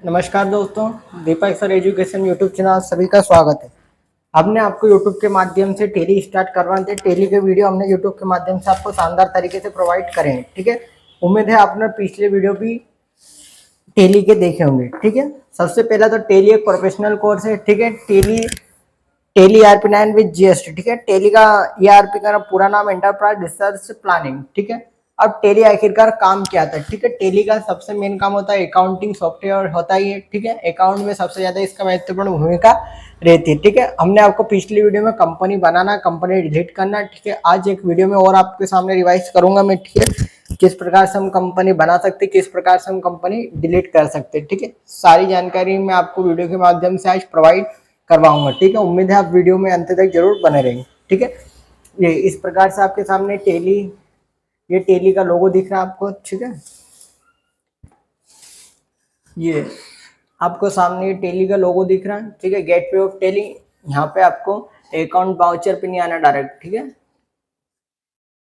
नमस्कार दोस्तों, दीपक sir education YouTube channel सभी का स्वागत है। हमने आपको यूट्यूब के माध्यम से टेली स्टार्ट करवाने थे। टेली के वीडियो हमने यूट्यूब के माध्यम से आपको शानदार तरीके से प्रोवाइड करें हैं। ठीक है, उम्मीद है आपने पिछले वीडियो भी टेली के देखे होंगे। ठीक है, सबसे पहला तो टेली एक प्रोफेशनल कोर्स है। ठीक है, tele tele ERP9 with GST। ठीक है, टेली का ERP का पूरा नाम एंटरप्राइज रिसर्च प्लानिंग। ठीक है, अब टेली आखिरकार काम क्या आता है। ठीक है, टेली का सबसे मेन काम होता है अकाउंटिंग सॉफ्टवेयर होता ही है। ठीक है, अकाउंट में सबसे ज्यादा इसका महत्वपूर्ण भूमिका रहती है। ठीक है, हमने आपको पिछली वीडियो में कंपनी बनाना, कंपनी डिलीट करना, ठीक है, आज एक वीडियो में और आपके सामने रिवाइज करूंगा मैं। ठीक है, किस प्रकार से हम कंपनी बना सकते, किस प्रकार से हम कंपनी डिलीट कर सकते। ठीक है, सारी जानकारी मैं आपको वीडियो के माध्यम से आज प्रोवाइड करवाऊंगा। ठीक है, उम्मीद है आप वीडियो में अंत तक जरूर बने रहेंगे। ठीक है, ये इस प्रकार से आपके सामने टेली, ये टेली का लोगो दिख रहा है आपको। ठीक है, ये आपको सामने ये टेली का लोगो दिख रहा है। ठीक है, गेटवे ऑफ टेली। यहाँ पे आपको अकाउंट वाउचर पे नहीं आना डायरेक्ट। ठीक है,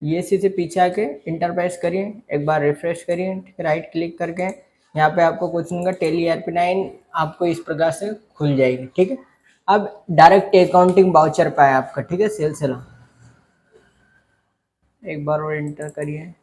ये से पीछे आके इंटरप्रेस करिए, एक बार रिफ्रेश करिए। ठीक है, राइट क्लिक करके यहाँ पे आपको कुछ नहीं का टेली ERP9 आपको इस प्रकार से खुल जाएगी। ठीक है, अब डायरेक्ट अकाउंटिंग वाउचर पे है आपका। ठीक है, सेल सेल एक बार और इंटर करिए।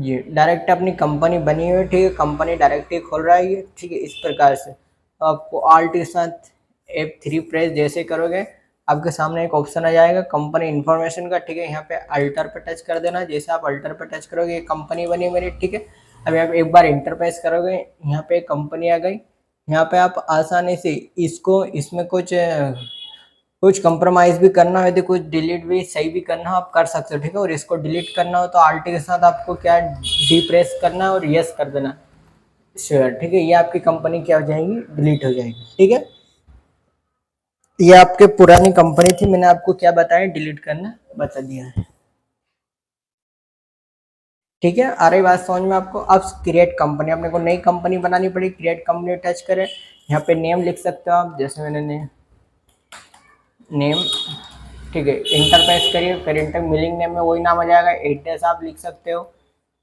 ये डायरेक्ट अपनी कंपनी बनी हुई है। ठीक है, कंपनी डायरेक्ट ही खोल रहा है ये। ठीक है, इस प्रकार से तो आपको आल्ट के साथ F3 प्रेस जैसे करोगे आपके सामने एक ऑप्शन आ जाएगा कंपनी इन्फॉर्मेशन का। ठीक है, यहाँ पे अल्टर पे टच कर देना। जैसे आप अल्टर पे टच करोगे ये कंपनी बनी मेरी। ठीक है, अभी आप एक बार इंटर प्रेस करोगे यहाँ पे कंपनी आ गई। यहाँ पे आप आसानी से इसको, इसमें कुछ कंप्रोमाइज भी करना हो तो कुछ डिलीट भी सही भी करना हो आप कर सकते हो। ठीक है, और इसको डिलीट करना हो तो आल्ट के साथ आपको क्या डी प्रेस करना है और यस कर देना। श्योर। ठीक है, ये आपकी कंपनी क्या हो जाएगी, डिलीट हो जाएगी। ठीक है, ये आपके पुरानी कंपनी थी, मैंने आपको क्या बताया, डिलीट करना बता दिया है। ठीक है, आ रही बात समझ में आपको। अब क्रिएट कंपनी, अपने को नई कंपनी बनानी पड़ी। क्रिएट कंपनी टच करें, यहाँ पे नेम लिख सकते हो आप, जैसे मैंने नेम। ठीक है, इंटर प्रेस करिए, फिर इंटर मिलिंग नेम में वही नाम आ जाएगा। एड्रेस आप लिख सकते हो।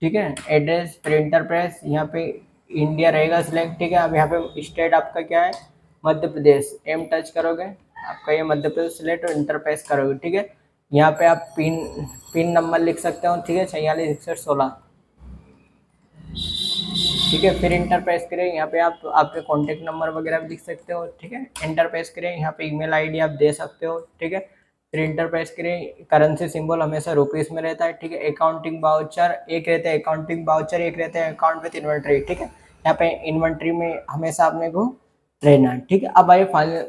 ठीक है, एड्रेस, फिर इंटर प्रेस, यहाँ पे इंडिया रहेगा सिलेक्ट। ठीक है, अब यहाँ पे स्टेट आपका क्या है, मध्य प्रदेश। एम टच करोगे आपका ये मध्य प्रदेश सिलेक्ट और इंटर प्रेस करोगे। ठीक है, यहाँ पे आप पिन पिन नंबर लिख सकते हो। ठीक है, 466116। ठीक है, फिर इंटर प्रेस करें, यहाँ पे आप आपके कॉन्टेक्ट नंबर वगैरह भी लिख सकते हो। ठीक है, इंटर प्रेस करें, यहाँ पे ईमेल आईडी आप दे सकते हो। ठीक है, फिर इंटर प्रेस करें, करेंसी सिंबल हमेशा रुपीस में रहता है। ठीक है, अकाउंटिंग वाउचर एक रहता है, अकाउंटिंग वाउचर एक रहता है, अकाउंट विथ इन्वेंट्री। ठीक है, यहाँ पे इन्वेंट्री में हमेशा आपने को रहना है। ठीक है, अब आइए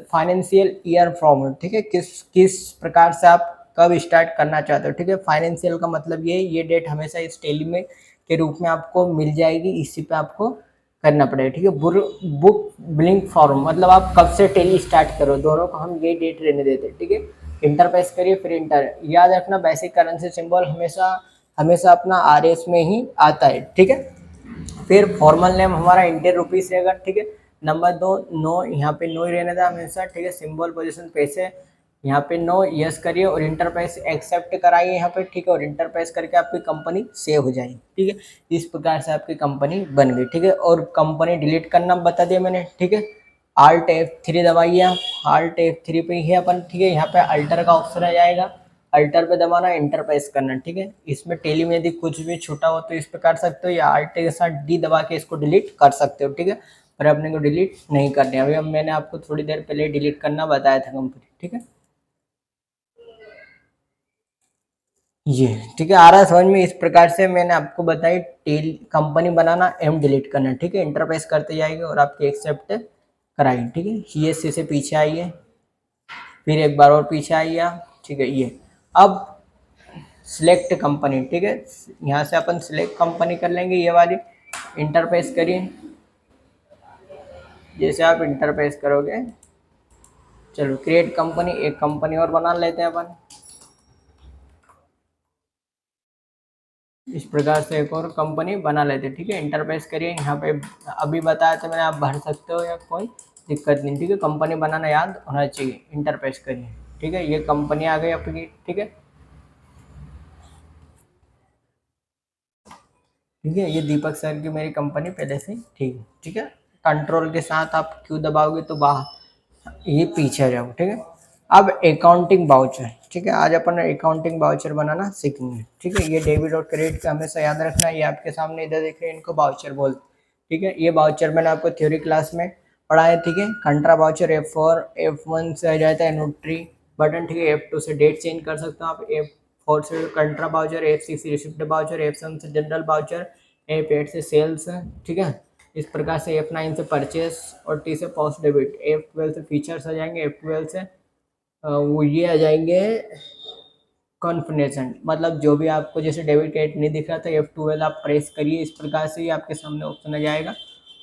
फाइनेंशियल ईयर फ्रॉम। ठीक है, किस किस प्रकार से आप कब स्टार्ट करना चाहते हो। ठीक है, फाइनेंशियल का मतलब ये डेट हमेशा इस टेली में के रूप में आपको मिल जाएगी, इसी पे आपको करना पड़ेगा। ठीक है, बुक बिलिंग फॉर्म मतलब आप कब से टेली स्टार्ट करो, दोनों को हम ये डेट रहने देते हैं। ठीक है, इंटर प्रेस करिए, फिर इंटर। याद रखना बेसिक करेंसी सिंबल हमेशा हमेशा अपना RS में ही आता है। ठीक है, फिर फॉर्मल नेम हमारा इंडियन रुपीस रहेगा। ठीक है, नंबर 2 नो, यहाँ पे नो ही रहने था हमेशा। ठीक है, सिंबल पोजीशन पैसे, यहाँ पे नो यस करिए और इंटर प्रेस एक्सेप्ट कराइए यहाँ पे। ठीक है, और इंटर प्रेस करके आपकी कंपनी सेव हो जाएगी। ठीक है, इस प्रकार से आपकी कंपनी बन गई। ठीक है, और कंपनी डिलीट करना बता दिया मैंने। ठीक है, Alt F3 दबाइए आप, Alt F3 पे ही है अपन। ठीक है, यहाँ पे अल्टर का ऑप्शन आ जाएगा, अल्टर पे दबाना, इंटर प्रेस करना। ठीक है, इसमें टेली में यदि कुछ भी छूटा हो तो इस पे कर सकते हो, या Alt के साथ D दबा के इसको डिलीट कर सकते हो। ठीक है, पर अपने को डिलीट नहीं करनी। अभी मैंने आपको थोड़ी देर पहले डिलीट करना बताया था कंपनी। ठीक है, ये ठीक है, आ रहा है समझ में। इस प्रकार से मैंने आपको बताई टेल कंपनी बनाना, एम डिलीट करना। ठीक है, इंटरप्रेस करते जाएंगे और आपके एक्सेप्ट कराइए। ठीक है, ये से पीछे आइए, फिर एक बार और पीछे आइए आप। ठीक है, ये अब सिलेक्ट कंपनी। ठीक है, यहाँ से अपन सिलेक्ट कंपनी कर लेंगे, ये वाली। इंटरप्रेस करिए, जैसे आप इंटरप्रेस करोगे, चलो क्रिएट कंपनी, एक कंपनी और बना लेते हैं अपन। इस प्रकार से एक और कंपनी बना लेते। ठीक है, इंटरप्रेस करिए, यहाँ पे अभी बताया था मैंने, आप भर सकते हो या कोई दिक्कत नहीं। ठीक है, कंपनी बनाना याद होना चाहिए। इंटरप्रेस करिए। ठीक है, ये कंपनी आ गई आपकी। ठीक है, ठीक है। ये दीपक सर की मेरी कंपनी पहले से ठीक है, ठीक है। कंट्रोल के साथ आप क्यू दबाओगे तो बाहर ये पीछे आ जाओगे, ठीक है। अब अकाउंटिंग बाउचर, ठीक है। आज अपन अकाउंटिंग बाउचर बनाना सीखेंगे, ठीक है। ये डेबिट और क्रेडिट का हमेशा याद रखना है। ये आपके सामने इधर देख रहे हैं, इनको बाउचर बोलते, ठीक है। ये बाउचर मैंने आपको थ्योरी क्लास में पढ़ा है, ठीक है। कंट्रा बाउचर F4 F1 से आ जाता है नोटरी बटन, ठीक है। F2 से डेट चेंज कर सकते हो आप, F4 से कंट्रा बाउचर, F6 से रिसिप्ट बाउचर, F7 से जनरल बाउचर, F8 से सेल्स, ठीक है। इस प्रकार से F9 से परचेस और T से पोस्ट डेबिट, F12 से फीचर्स आ जाएंगे, F12 से वो ये आ जाएंगे कॉन्फिनेशन, मतलब जो भी आपको जैसे डेबिट क्रेडिट नहीं दिख रहा था F12 आप प्रेस करिए, इस प्रकार से ही आपके सामने ऑप्शन आ जाएगा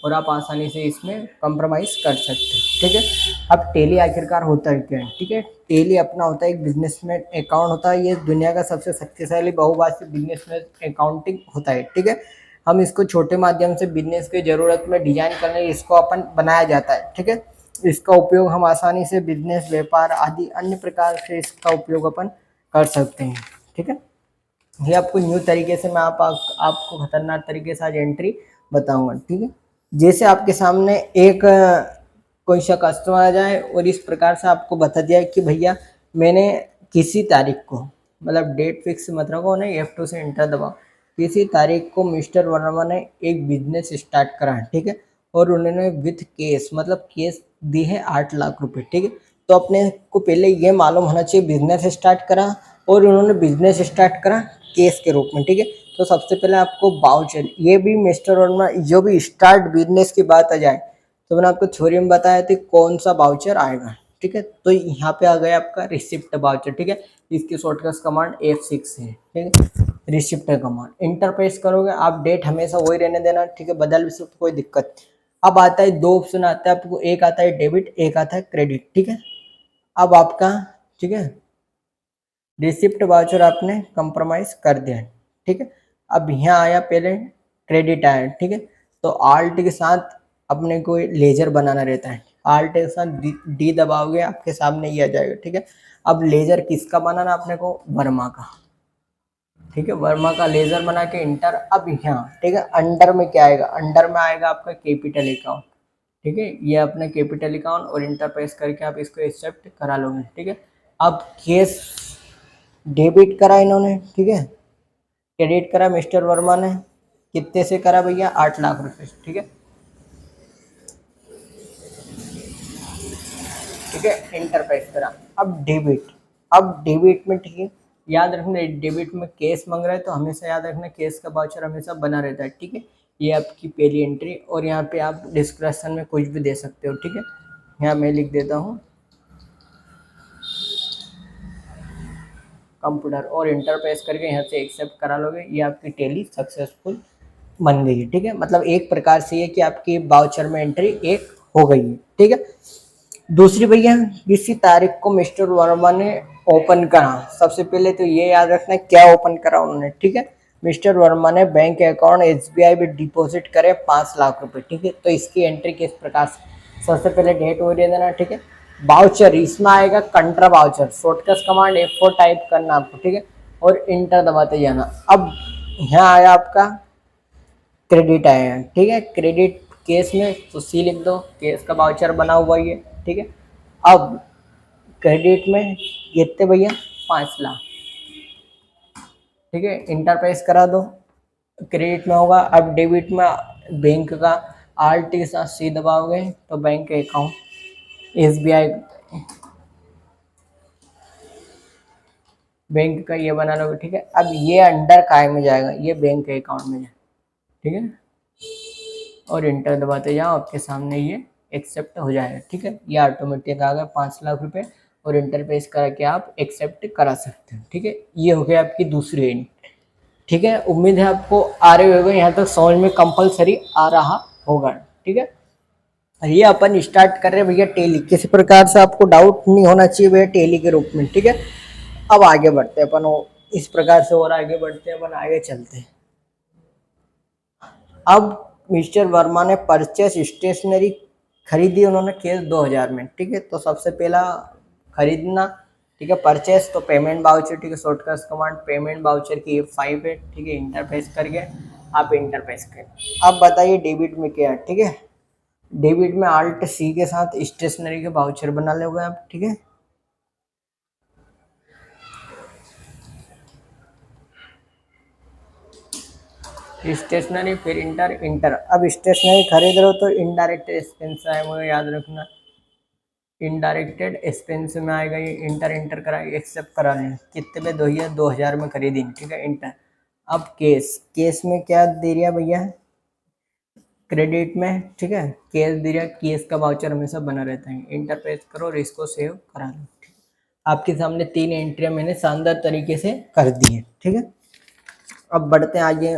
और आप आसानी से इसमें कंप्रोमाइज़ कर सकते हैं, ठीक है। अब टेली आखिरकार होता है क्या है, ठीक है। टेली अपना होता है एक बिजनेस में अकाउंट होता है, ये दुनिया का सबसे शक्तिशाली बहुभाषी बिजनेस में अकाउंटिंग होता है, ठीक है। हम इसको छोटे माध्यम से बिजनेस की ज़रूरत में डिजाइन करने इसको अपन बनाया जाता है, ठीक है। इसका उपयोग हम आसानी से बिजनेस व्यापार आदि अन्य प्रकार से इसका उपयोग अपन कर सकते हैं, ठीक है। ये आपको न्यू तरीके से मैं आपको खतरनाक तरीके से आज एंट्री बताऊंगा, ठीक है। जैसे आपके सामने एक कोई सा कस्टमर आ जाए और इस प्रकार से आपको बता दिया कि भैया मैंने किसी तारीख को, मतलब डेट फिक्स मत रखो, नहीं F2 से इंटर दबाओ, किसी तारीख को मिस्टर वर्मा ने एक बिजनेस स्टार्ट करा है, ठीक है। और उन्होंने विथ केस, मतलब केस दी है 8 लाख रुपए, ठीक है। तो अपने को पहले ये मालूम होना चाहिए बिजनेस स्टार्ट करा और उन्होंने बिजनेस स्टार्ट करा केस के रूप में, ठीक है। तो सबसे पहले आपको बाउचर, ये भी मिस्टर वर्मा जो भी स्टार्ट बिजनेस की बात आ जाए तो मैंने आपको थ्योरी में बताया था कौन सा बाउचर आएगा, ठीक है। तो यहाँ पे आ गया आपका रिसिप्ट बाउचर, ठीक है। इसकी शॉर्टकट कमांड F6 है, ठीक है। रिसिप्ट कमांड इंटर प्रेस करोगे आप, डेट हमेशा वही रहने देना, ठीक है। बदल भी सकते कोई दिक्कत। अब आता है दो ऑप्शन आता है आपको, एक आता है डेबिट, एक आता है क्रेडिट, ठीक है। अब आपका, ठीक है, रिसिप्ट वाउचर आपने कंप्रोमाइज कर दिया, ठीक है। अब यहाँ आया पहले क्रेडिट आया, ठीक है। तो आल्ट के साथ अपने को लेजर बनाना रहता है, आल्ट के साथ डी दबाओगे आपके सामने ये आ जाएगा, ठीक है। अब लेजर किसका बनाना अपने को, वर्मा का, ठीक है। वर्मा का लेजर बना के इंटर। अब यहाँ, ठीक है, अंडर में क्या आएगा, अंडर में आएगा आपका कैपिटल अकाउंट, ठीक है। ये अपने कैपिटल अकाउंट और इंटर प्रेस करके आप इसको एक्सेप्ट करा लोगे, ठीक है। अब केस डेबिट करा इन्होंने, ठीक है। क्रेडिट करा मिस्टर वर्मा ने, कितने से करा भैया, 8 लाख रुपए, ठीक है, ठीक है। इंटर प्रेस करा। अब डेबिट, अब डेबिट में, ठीक है, याद रखना डेबिट में केस मांग रहा है तो हमेशा याद रखना केस का वाउचर हमेशा बना रहता है, ठीक है। ये आपकी पहली एंट्री, और यहाँ पे आप डिस्क्रिप्शन में कुछ भी दे सकते हो, ठीक है। यहाँ मैं लिख देता हूँ कंप्यूटर और इंटर प्रेस करके यहाँ से एक्सेप्ट करा लोगे, ये आपकी टेली सक्सेसफुल बन गई है, ठीक है। मतलब एक प्रकार से ये कि आपकी बाउचर में एंट्री एक हो गई है, ठीक है। दूसरी भैया, किसी तारीख को मिस्टर वर्मा ने ओपन करा, सबसे पहले तो ये याद रखना क्या ओपन करा उन्होंने, ठीक है। मिस्टर वर्मा ने बैंक अकाउंट SBI में डिपॉजिट करे 5 लाख रुपए, ठीक है। तो इसकी एंट्री किस प्रकार से, सबसे पहले डेट हो दे देना, ठीक है। बाउचर इसमें आएगा contra voucher, shortcut command F4 type करना आपको, ठीक है, और इंटर दबाते जाना। अब यहाँ आया आपका क्रेडिट आया, ठीक है। क्रेडिट केस में तो C लिख दो, केस का बाउचर बना हुआ ही है, ठीक है। अब क्रेडिट में कितने भैया, 5 लाख, ठीक है। इंटर प्रेस करा दो, क्रेडिट में होगा। अब डेबिट में बैंक का RT के साथ C दबाओगे तो बैंक के अकाउंट SBI बैंक का ये बना लोगे, ठीक है। अब ये अंडर काय में जाएगा, ये बैंक के अकाउंट में जाए, ठीक है। और इंटर दबाते जाओ, आपके सामने ये एक्सेप्ट हो जाएगा, ठीक है। ये ऑटोमेटिक आ गया 5 लाख रुपए, और इंटर पेज करके आप एक्सेप्ट करा सकते हैं, ठीक है। ये हो गया आपकी दूसरी एंट्री, ठीक है। उम्मीद है आपको आ रहे होगा यहाँ तक समझ में, कंपलसरी आ रहा होगा, ठीक है। ये अपन स्टार्ट कर रहे हैं भैया टेली, किसी प्रकार से आपको डाउट नहीं होना चाहिए भैया टेली के रूप में, ठीक है। अब आगे बढ़ते हैं अपन, इस प्रकार से और आगे बढ़ते हैं अपन, आगे चलते हैं। अब मिस्टर वर्मा ने परचेस स्टेशनरी खरीदी उन्होंने केस 2000 में, ठीक है। तो सबसे पहला खरीदना, ठीक है, परचेस तो पेमेंट बाउचर, ठीक है। शॉर्टकट कमांड पेमेंट बाउचर की F5 है, ठीक है। इंटरफेस करके आप इंटर प्रेस करें। अब बताइए डेबिट में क्या है, ठीक है। डेबिट में Alt C के साथ स्टेशनरी के वाउचर बना लोगे आप, ठीक है। स्टेशनरी फिर इंटर इंटर। अब स्टेशनरी खरीद रहे हो तो इनडायरेक्ट एक्सपेंस है, मुझे याद रखना। इनडायरेक्टेड एक्सपेंस में आएगा ये, इंटर इंटर कराएंगे, एक्सेप्ट करा लें। कितने में दो, 2000 में खरीदी, ठीक है, इंटर। अब केस, केस में क्या दे रहा भैया, क्रेडिट में, ठीक है, केस दे रहा, केस का वाउचर हमेशा बना रहता है। इंटर प्रेस करो और इसको सेव करा लो। आपके सामने 3 एंट्रियां मैंने शानदार तरीके से कर दी है, ठीक है। अब बढ़ते हैं आगे,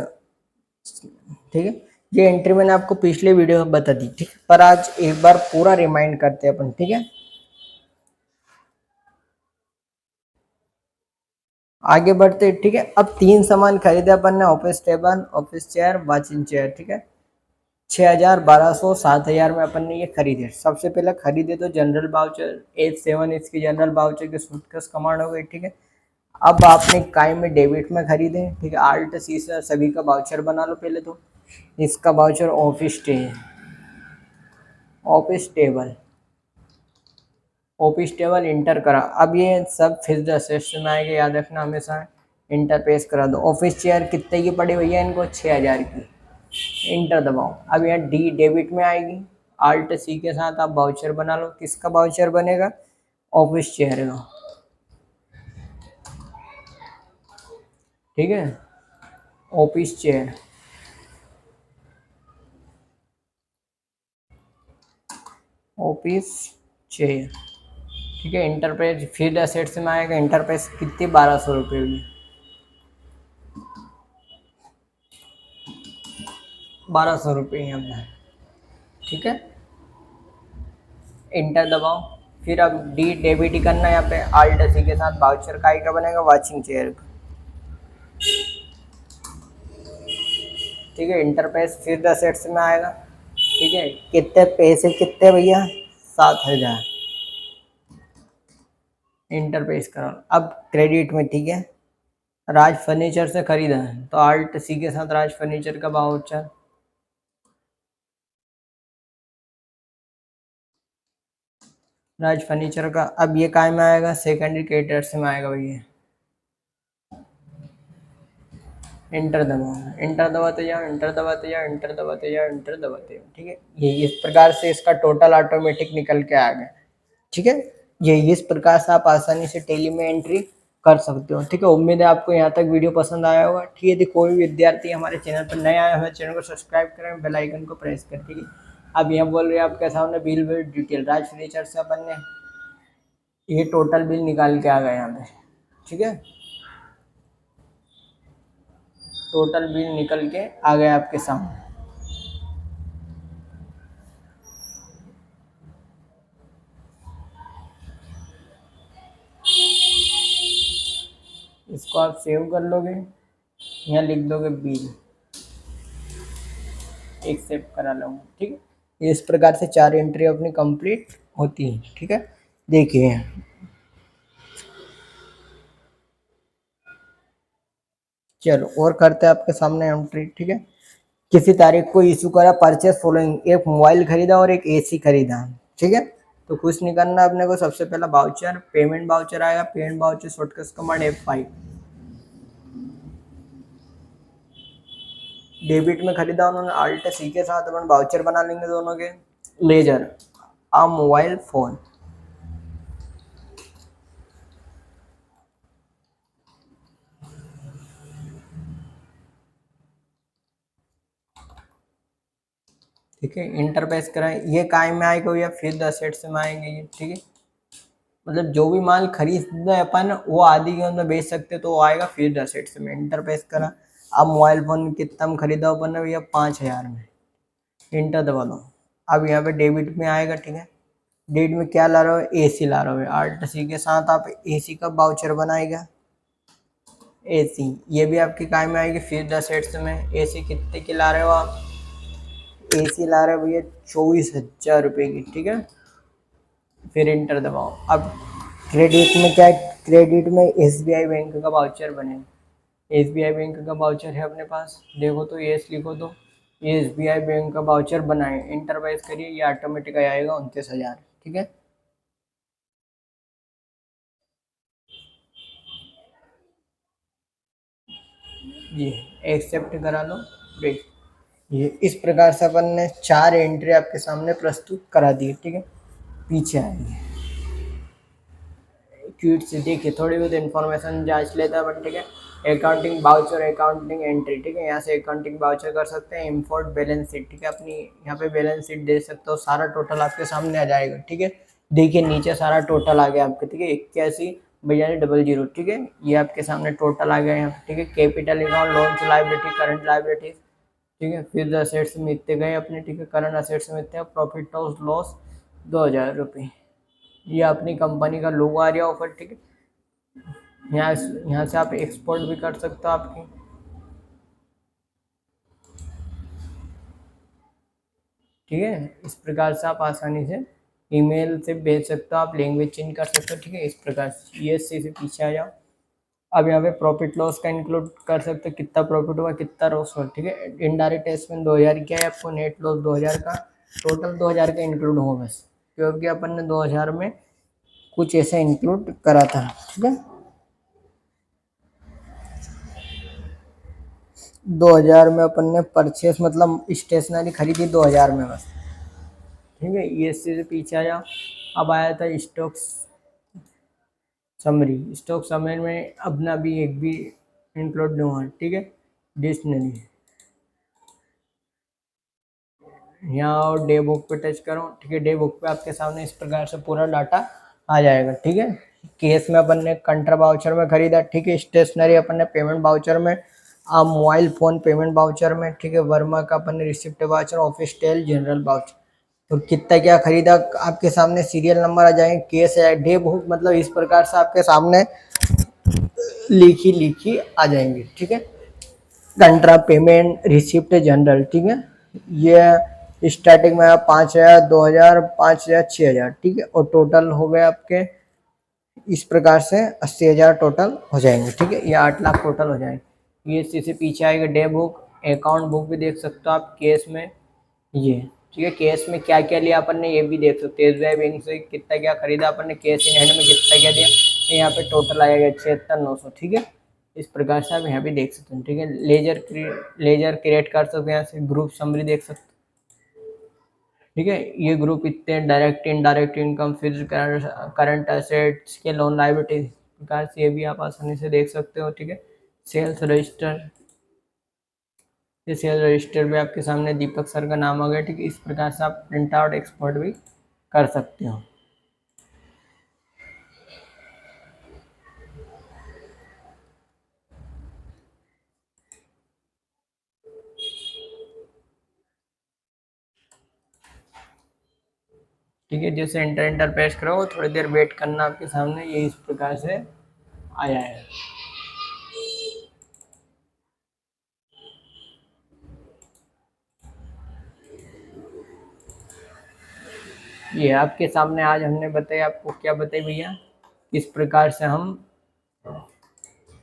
ठीक है। ये एंट्री मैंने आपको पिछले वीडियो में बता दी, ठीक है, पर आज एक बार पूरा रिमाइंड करते हैं अपन, ठीक है। आगे बढ़ते, ठीक है। अब 3 सामान खरीदे अपन ने, office table, office chair, watching chair, ठीक है। 6000, 1200, 7000 में अपन ने ये खरीदे। सबसे पहले खरीदे तो जनरल वाउचर, H7 इसकी जनरल वाउचर की सूटकेस कमांड हो गई, ठीक है। अब आपने काय में डेबिट में खरीदे, ठीक है, Alt C से सभी का वाउचर बना लो पहले तो। इसका वाउचर ऑफिस टे, office table, office table inter करा। अब ये सब फिक्स्ड असेट्स में आएगा, याद रखना हमेशा। इंटर पेस करा दो। ऑफिस चेयर कितने की पड़ी भैया इनको, 6000 की। इंटर दबाओ। अब यहाँ डी डेबिट में आएगी, Alt C के साथ आप वाउचर बना लो। किसका वाउचर बनेगा, ऑफिस चेयर का, ठीक है, ऑफिस चेयर, ऑफिस चेयर, ठीक है। इंटरप्राइज फील्ड असेट्स में आएगा। इंटरप्राइज कितनी, 1200 रुपये की, 1200 रुपये यहाँ पे, ठीक है। इंटर दबाओ। फिर अब डी डेबिट ही करना है यहाँ पे। Alt C के साथ वाउचर का बनेगा, वॉचिंग चेयर का, ठीक है। इंटरप्राइज फील्ड असेट्स में आएगा, ठीक है। कितने पैसे, कितने भैया, 7000। इंटरप्राइज करो। अब क्रेडिट में, ठीक है, राज फर्नीचर से खरीदा है तो Alt C के साथ राज फर्नीचर का वाउचर, राज फर्नीचर का। अब ये काय में आएगा, सेकेंडरी क्रेडिटर्स में आएगा भैया। इंटर दबाओ, इंटर दबाते जाओ, इंटर दबाते जाओ, इंटर दबाते जाओ, इंटर दबाते जाओ, ठीक है। ये इस प्रकार से इसका टोटल ऑटोमेटिक निकल के आ गया, ठीक है। ये इस प्रकार से आप आसानी से टेली में एंट्री कर सकते हो, ठीक है। उम्मीद है आपको यहाँ तक वीडियो पसंद आया होगा, ठीक है। यदि कोई भी विद्यार्थी हमारे चैनल पर नया आया है, चैनल को सब्सक्राइब करें, बेल आइकन को प्रेस करें, ठीक है। अब यहाँ बोल रहे हैं आपके सामने bill will detail, Raj furniture से अपन ने ये टोटल बिल निकाल के आ गए यहाँ पे, ठीक है। टोटल बिल निकल के आ गया आपके सामने। इसको आप सेव कर लोगे, यहाँ लिख दोगे बिल, एक्सेप्ट करा लूँगा, ठीक है। इस प्रकार से 4 एंट्री अपनी कंप्लीट होती है, ठीक है। देखिए चलो और करते हैं आपके सामने एंट्री, ठीक है। किसी तारीख को इशू करा परचेस फॉलोइंग, एक मोबाइल खरीदा और एक एसी खरीदा, ठीक है। तो कुछ नहीं करना अपने को, सबसे पहला वाउचर, पेमेंट वाउचर आएगा, payment voucher shortcut command F5। Debit में खरीदा उन्होंने, Alt C के साथ अपन वाउचर बना लेंगे दोनों के। लेजर, आ मोबाइल फोन, ठीक है। इंटरपेस कराएं, ये काय में आएगा या फिर द सेट्स में आएंगे ये, ठीक है। मतलब जो भी माल खरीदना है अपन वो आदि के अंदर बेच सकते तो वो आएगा फिर द सेट्स में। इंटरपेस करा। अब मोबाइल फोन कितना में खरीदा अपन ने भैया, 5000 में। इंटर दबा दो। अब यहाँ पे डेबिट में आएगा, ठीक है। डेबिट में क्या ला रहे हो, एसी ला रहे हो। Alt C के साथ आप एसी का वाउचर बनाएगा, एसी, ये भी आपके काय में आएगी फिर द सेट्स में। एसी कितने की ला रहे हो आप, एसी ला रहे हो भैया 24,000 रुपये की, ठीक है। फिर इंटर दबाओ। अब क्रेडिट में क्या है, क्रेडिट में SBI बैंक का वाउचर बने, SBI बैंक का वाउचर है अपने पास, देखो तो यस लिखो तो ये SBI बैंक का वाउचर बनाए, इंटरवाइज करिए, ये ऑटोमेटिक आएगा 29,000। ठीक है, ये एक्सेप्ट करा लो। देख, ये इस प्रकार से अपन ने 4 एंट्री आपके सामने प्रस्तुत करा दी। ठीक है, पीछे आएंगे क्विक से, देखिए थोड़ी बहुत इन्फॉर्मेशन जांच लेता है अपन। ठीक है, अकाउंटिंग बाउचर, अकाउंटिंग एंट्री। ठीक है, यहाँ से अकाउंटिंग बाउचर कर सकते हैं, इंपोर्ट बैलेंस शीट। ठीक है, अपनी यहाँ पे बैलेंस शीट दे सकते हो, सारा टोटल आपके सामने आ जाएगा। ठीक है, देखिए नीचे सारा टोटल आ गया आपके। ठीक है, 81,000। ठीक है, ये आपके सामने टोटल आ गया यहाँ। ठीक है, capital account, loan liability, current liability. ठीक है, फिर असेट्स में इतने गए अपने। ठीक है, करंट असेट्स में इतने, प्रॉफिट और लॉस 2,000 रुपये। ये अपनी कंपनी का लोगो आ रहा ऑफर। ठीक है, यहाँ यहाँ से आप एक्सपोर्ट भी कर सकते हो आपकी। ठीक है, इस प्रकार से आप आसानी से ईमेल से भेज सकते हो, आप लैंग्वेज चेंज कर सकते हो। ठीक है, इस प्रकार से ESC से पीछे आ जाओ। अब यहाँ पे प्रॉफिट लॉस का इंक्लूड कर सकते हो, कितना प्रॉफिट हुआ, कितना लॉस हुआ। ठीक है, इनडायरेक्ट टैक्स में 2,000 क्या है आपको, नेट लॉस 2,000 का, टोटल 2,000 का इंक्लूड होगा बस, क्योंकि अपन ने 2,000 में कुछ ऐसा इंक्लूड करा था। ठीक है, 2,000 में अपन ने परचेस मतलब स्टेशनरी खरीदी 2,000 में बस। ठीक है, ESC से पीछे आया। अब आया था स्टॉक समरी। स्टॉक समरी में अपना भी एक भी इंक्लूड नहीं हुआ। ठीक है, डिक्शनरी, यहाँ और डे बुक पे टच करो। ठीक है, डे बुक पे आपके सामने इस प्रकार से पूरा डाटा आ जाएगा। ठीक है, केस में अपन ने कंट्रा वाउचर में खरीदा। ठीक है, स्टेशनरी अपन ने पेमेंट वाउचर में, मोबाइल फोन पेमेंट वाउचर में। ठीक है, वर्मा का अपन ने रिसिप्ट वाउचर, ऑफिस टेल, जनरल वाउचर। तो कितना क्या खरीदा आपके सामने सीरियल नंबर आ जाएंगे, केस है, डे बुक, मतलब इस प्रकार से आपके सामने लिखी लिखी आ जाएंगे। ठीक है, कंट्रा, पेमेंट, रिसिप्ट, जनरल। ठीक है, ये स्टार्टिंग में आप 5,000, 2,000, 5,000, 6,000। ठीक है, और टोटल हो गए आपके इस प्रकार से 80,000 टोटल हो जाएंगे। ठीक है, ये 8 लाख टोटल हो जाएंगे। ये इसी से पीछे आएगा डे बुक, अकाउंट बुक भी देख सकते हो आप केस में ये। ठीक है, केस में क्या क्या लिया अपन ने ये भी देख सकते हैं, SBI बैंक से कितना क्या खरीदा अपन ने, केस इन हैंड में कितना क्या दिया, यहाँ पे टोटल आएगा 76,900। ठीक है, इस प्रकार से आप यहाँ पे देख सकते हैं। ठीक है, लेजर क्रिएट कर सकते हैं, यहाँ से ग्रुप समरी देख सकते हैं। ठीक है, ये ग्रुप इतने, डायरेक्ट इनडायरेक्ट इनकम, फिर करंट एसेट्स के, लोन लायबिलिटी प्रकार से ये भी आप आसानी से देख सकते हो। ठीक है, सेल्स रजिस्टर, ये सेल्स रजिस्टर में आपके सामने दीपक सर का नाम आ गया। ठीक है, इस प्रकार से आप प्रिंट आउट एक्सपोर्ट भी कर सकते हो। ठीक है, जैसे इंटर प्रेस करो, थोड़ी देर वेट करना, आपके सामने ये इस प्रकार से आया है। ये आपके सामने आज हमने बताया, आपको क्या बताई भैया, किस प्रकार से हम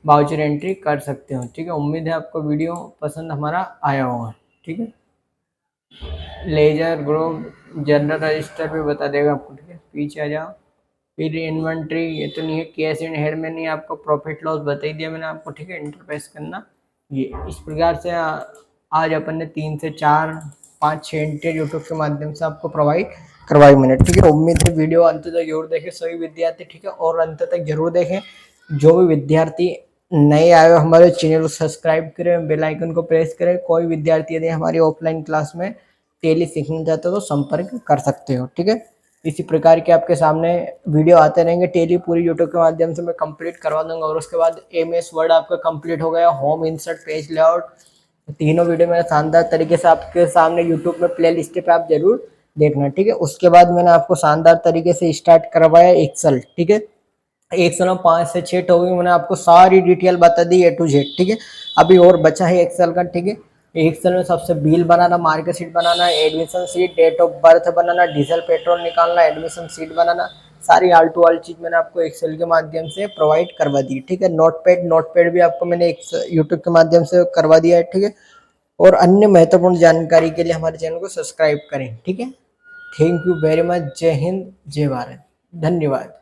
वाउचर एंट्री कर सकते हो। ठीक है, उम्मीद है आपको वीडियो पसंद हमारा आया होगा। ठीक है, लेजर ग्रुप जनरल रजिस्टर भी बता देगा आपको। ठीक है, पीछे आ जाओ। फिर इन्वेंट्री, ये तो नहीं है, कैश इन हेड में नहीं, आपको प्रॉफिट लॉस बता ही दिया मैंने आपको। ठीक है, इंटरप्रेस करना ये इस प्रकार से। आज अपन ने 3 से 4, 5, 6 एंट्री यूट्यूब के माध्यम से आपको प्रोवाइड करवाई मैंने। ठीक है, उम्मीद है वीडियो अंत तक जरूर देखें सभी विद्यार्थी। ठीक है, और अंत तक जरूर देखें जो भी विद्यार्थी नए आए हो, हमारे चैनल को सब्सक्राइब करें, बेल आइकन को प्रेस करें। कोई विद्यार्थी यदि हमारी ऑफलाइन क्लास में टेली सीखना चाहते हो तो संपर्क कर सकते हो। ठीक है, इसी प्रकार के आपके सामने वीडियो आते रहेंगे। टेली पूरी यूट्यूब के माध्यम से मैं कंप्लीट करवा दूंगा, और उसके बाद MS वर्ड आपका कंप्लीट हो गया, होम, इंसर्ट, पेज लेआउट, तीनों वीडियो मैंने शानदार तरीके से आपके सामने यूट्यूब में प्ले लिस्ट पे आप जरूर देखना। ठीक है, उसके बाद मैंने आपको शानदार तरीके से स्टार्ट करवाया एक्सेल। ठीक है, एक्सेल में 5 से 6 टॉपिक मैंने आपको सारी डिटेल बता दी A to Z। ठीक है, अभी और बचा है एक्सेल का। ठीक है, एक्सेल में सबसे बिल बनाना, मार्केट शीट बनाना, admission sheet, date of birth बनाना, डीजल पेट्रोल निकालना, एडमिशन शीट बनाना, सारी आल टू आल चीज मैंने आपको एक्सेल के माध्यम से प्रोवाइड करवा दी, ठीक है। नोटपैड भी आपको मैंने यूट्यूब के माध्यम से करवा दिया है, ठीक है। और अन्य महत्वपूर्ण जानकारी के लिए हमारे चैनल को सब्सक्राइब करें, ठीक है। Thank you very much. जय हिंद, जय भारत, धन्यवाद।